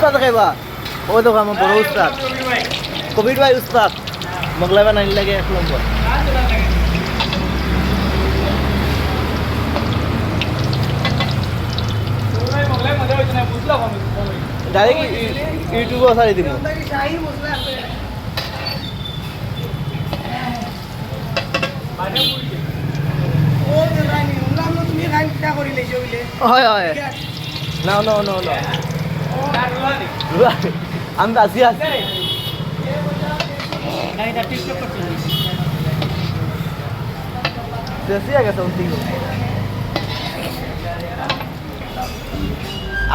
উস্তাদ খাইবা ও দেখো আমার বড় উস্তাদ কবির ভাই উস্তাদ মোগলাই বানাই লাগে 1 নম্বর ডাইরেক্ট ইউটিউবে ছাড়ি দিব হয় হয় না না না না আমি আসি আসি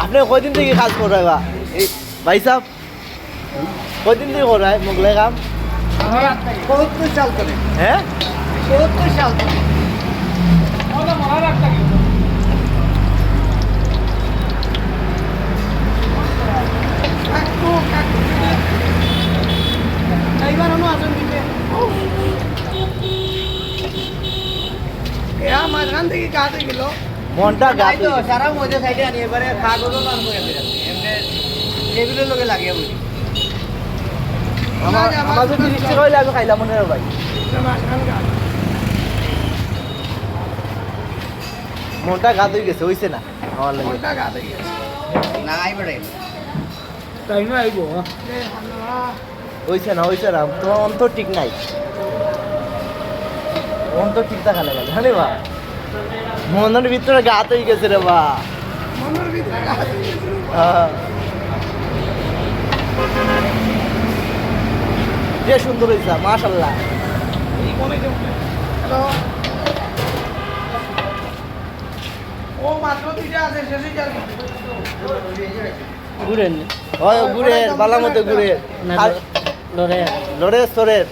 আপনি কয়দিন থেকে কাজ করায় বা এই ভাই সাহেব কয়দিন থেকে করায় মোগলাই কাম 70 সাল করে হ্যাঁ 70 সাল করে মাঝখান থেকে কাটে গেল মনটা গাই তো সারা মজা সাইডে আনি এবারে কাগজও নাম করে এমনি টেবিলের লগে লাগিয়ে বলি আমার যদি রিক্সা কইলে আমি খাইলাম মনে ভাই মনটা গাদ হয়ে গেছে হইছে না আমার লাগে মনটা গাদ হয়ে গেছে না আইবড়ে তাই না আইবো হইছে না তোমার অন্তর ঠিক নাই অন্তর ঠিক থাকা লাগে জানি বা মনের ভিতরে গাত হয়ে গেছে রে বা মনের ভিতরে গাদ হয়ে গেছে যে সুন্দর হয়েছে মাশাআল্লাহ হ্যালো ও মাত্র দুইটা আছে শেষে যার ঘুরেন হয় ঘুরে বালার মধ্যে ঘুরে লড়ে লড়ে সরের